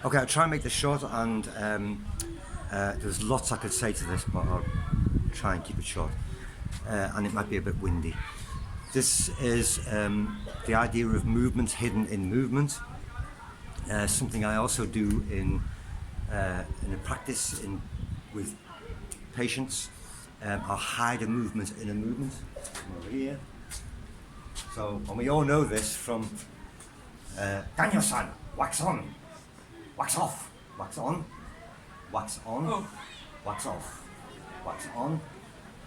Okay, I'll try and make this short, and there's lots I could say to this, but I'll try and keep it short. And it might be a bit windy. This is the idea of movement hidden in movement. Something I also do in a practice with patients. I'll hide a movement in a movement. Over here. So, and we all know this from Daniel-san, wax on, wax off, wax on, wax on, wax off, wax on,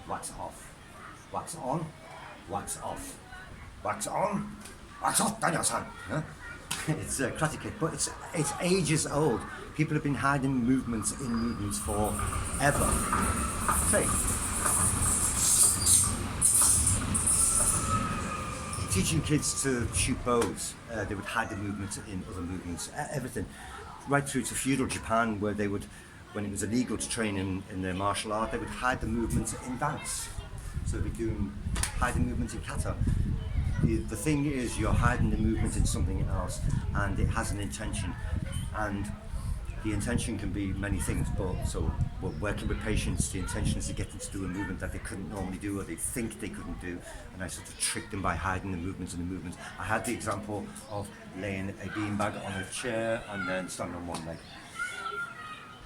wax off, wax on, wax off, wax on, wax off, Daniel-san. Huh? It's a karate kid, but it's ages old. People have been hiding movements in movements forever. Say. Teaching kids to shoot bows, they would hide the movements in other movements, everything. Right through to feudal Japan, where they would, when it was illegal to train in their martial art, they would hide the movements in dance. So they'd be hiding movements in kata. The thing is, you're hiding the movement in something else, and it has an intention. And the intention can be many things, but so we're working with patients, the intention is to get them to do a movement that they couldn't normally do or they think they couldn't do, and I sort of trick them by hiding the movements in the movements. I had the example of laying a beanbag on a chair and then standing on one leg.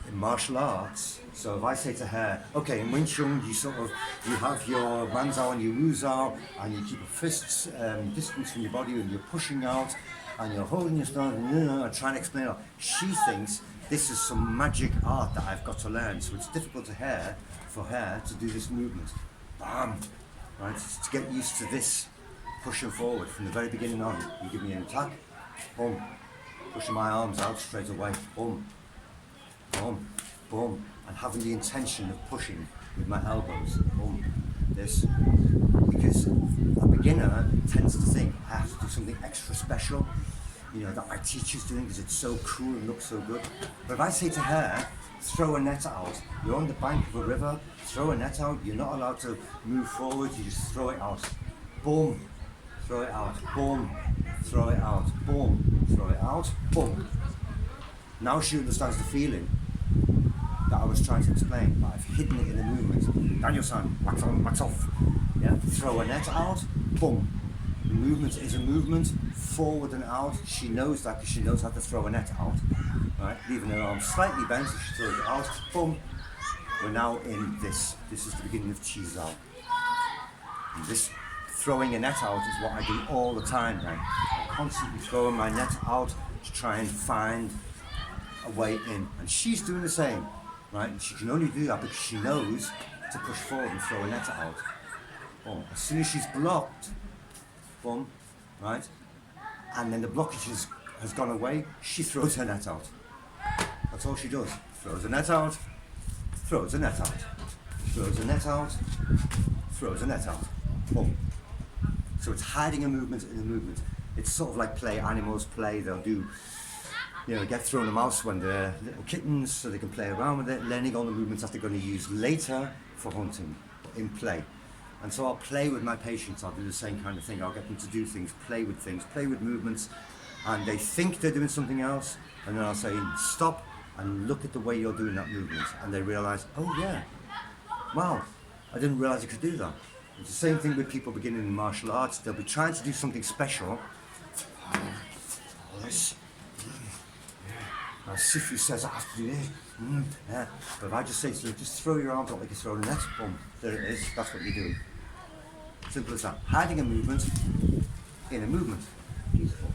In martial arts, so if I say to her, okay, in Wing Chun you have your Manzao and your Wuzao, and you keep your fists distance from your body and you're pushing out and you're holding your stance and trying to explain it. She thinks this is some magic art that I've got to learn, so it's difficult for her to do this movement. Bam! Right? To get used to this, pushing forward from the very beginning on. You give me an attack, boom. Pushing my arms out straight away, boom. Boom, boom. And having the intention of pushing with my elbows, boom. This. Because a beginner tends to think, I have to do something extra special, that my teacher's doing because it's so cool and looks so good. But if I say to her, throw a net out, you're on the bank of a river, throw a net out, you're not allowed to move forward, you just throw it out. Boom, throw it out, boom, throw it out, boom, throw it out, boom. Now she understands the feeling that I was trying to explain, but I've hidden it in the movement. Daniel-san, wax on, wax off. Yeah, throw a net out, boom. The movement is a movement, forward and out. She knows that because she knows how to throw a net out. Right, leaving her arm slightly bent, so she throws it out, boom. We're now in this. This is the beginning of Chi Zao. And this throwing a net out is what I do all the time now. I'm constantly throwing my net out to try and find a way in. And she's doing the same, right? And she can only do that because she knows to push forward and throw a net out. Boom. As soon as she's blocked, boom, right? And then the blockage has gone away, she throws her net out. That's all she does. Throws a net out, throws a net out, throws a net out, throws a net out. Boom. So it's hiding a movement in a movement. It's sort of like play, animals play, they'll do, get thrown a mouse when they're little kittens so they can play around with it, learning all the movements that they're going to use later for hunting, in play. And so I'll play with my patients, I'll do the same kind of thing, I'll get them to do things, play with movements, and they think they're doing something else, and then I'll say, stop and look at the way you're doing that movement, and they realise, oh yeah, wow, I didn't realise I could do that. It's the same thing with people beginning in martial arts, they'll be trying to do something special, this, Sifu says I have to do this, yeah. But if I just say to them, just throw your arms out like you're throwing a net, boom, there it is, that's what you're doing. Simple as that. Hiding a movement in a movement. Beautiful.